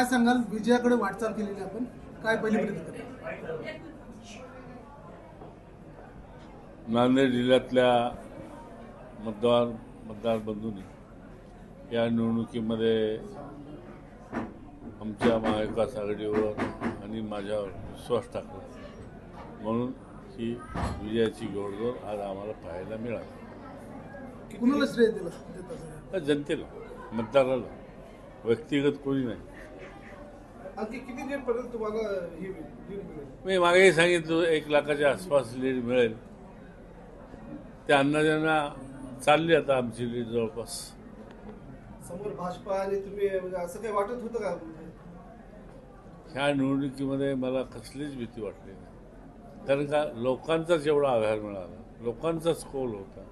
काय सांगाल, विजयाकडे वाटचाल केलेली आपण काय पहिली प्रतिक्रिया? नांदेड जिल्ह्यातल्या मतदार बंधूंनी या निवडणुकीमध्ये आमच्या महाविकास आघाडीवर आणि माझ्यावर विश्वास टाकला, म्हणून ही विजयाची घोडदौड आज आम्हाला पाहायला मिळाली. कुणाला श्रेय दिलं? जनतेला, मतदाराला, व्यक्तिगत कोणी नाही. किती लीडपर्यंत तुम्हाला मी मागेही सांगितलं 1 लाखाच्या आसपास लीड मिळेल. त्या अंदाजांना चालली आता आमची लीड जवळपास. समोर भाजपा आणि तुम्ही असं काही वाटत होतं का? ह्या निवडणुकीमध्ये मला कसलीच भीती वाटली नाही, कारण का लोकांचाच एवढा आधार मिळाला, लोकांचाच कौल होता.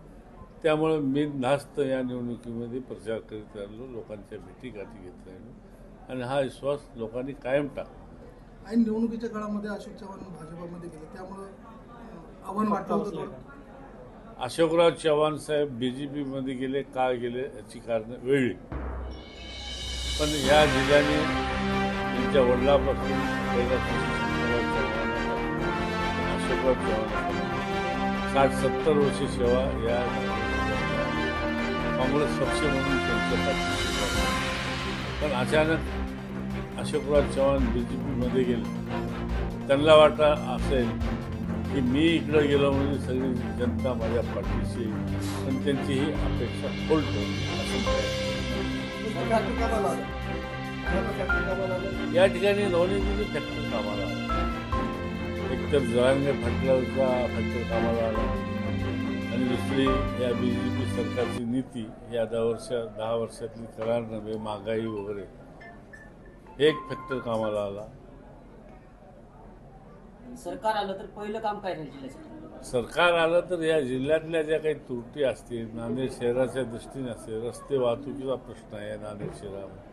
त्यामुळे मी नास्त या निवडणुकीमध्ये प्रचार करीत राहिलो, लोकांच्या भेटीगाठी घेत राहिलो आणि हा विश्वास लोकांनी कायम टाकला. ऐन निवडणुकीच्या काळामध्ये अशोक चव्हाण भाजपमध्ये गेले, त्यामुळे आव्हान वाटलं होतं. अशोकराव चव्हाण साहेब BJP मध्ये गेले, का गेले याची कारणं वेगळी, पण या जिल्ह्याने त्यांच्या वडिलापासून अशोकराव चव्हाण 60-70 वर्षे सेवा या काँग्रेस पक्ष म्हणून त्यांच्या पाठीशी. पण अचानक अशोकराव चव्हाण BJP मध्ये गेले. त्यांना वाटतं असेल की मी इकडं गेलो म्हणजे सगळी जनता माझ्या पाठीशी, पण त्यांची ही अपेक्षा खोल ठेवली असं या ठिकाणी दोन्ही फॅक्टर कामाला आला. एकतर जरांगे फॅक्टर कामाला आला आणि दुसरी या BJP सरकारची नीती या 10 वर्षातली करार नव्हे, महागाई वगैरे, एक फॅक्टर कामाला आला. सरकार आलं तर पहिलं काम काय राहील जिल्ह्यासाठी? सरकार आलं तर या जिल्ह्यातल्या ज्या काही त्रुटी असतील, नांदेड शहराच्या दृष्टीने असेल, रस्ते वाहतुकीचा प्रश्न आहे, नांदेड शहरामध्ये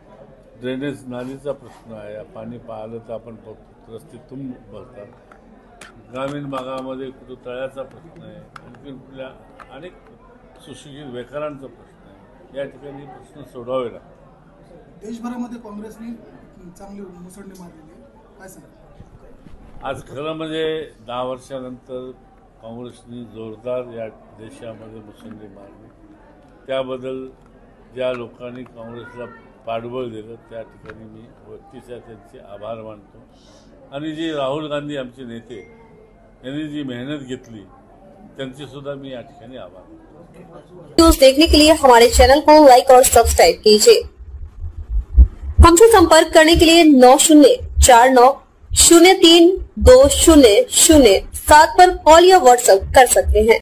ड्रेनेज नालीचा प्रश्न आहे, पाणी पाहिलं तर आपण बघतो रस्ते तुंब भरतात, ग्रामीण भागामध्ये कुठं तळ्याचा प्रश्न आहे, आणखी कुठल्या अनेक सुशिक्षित बेकारांचा प्रश्न आहे. या ठिकाणी प्रश्न सोडवावे लागतात. देशभरामध्ये काँग्रेसने चांगली मुसंडी मारलेली आहे, काय सांगा? आज खरं म्हणजे 10 वर्षानंतर काँग्रेसने जोरदार या देशामध्ये मुसंडी मारली. त्याबद्दल ज्या लोकांनी काँग्रेसला पाठबळ दिलं त्या ठिकाणी मी व्यक्तिशः त्यांचे आभार मानतो. आणि जे राहुल गांधी आमचे नेते यांनी जी मेहनत घेतली त्यांचे सुद्धा मी या ठिकाणी आभार मानतो. न्यूज देखने के लिए हमारे चैनल को लाइक और सब्सक्राइब कीजिए. हमसे संपर्क करने के लिए 9049032007 पर कॉल या व्हाट्सएप कर सकते हैं.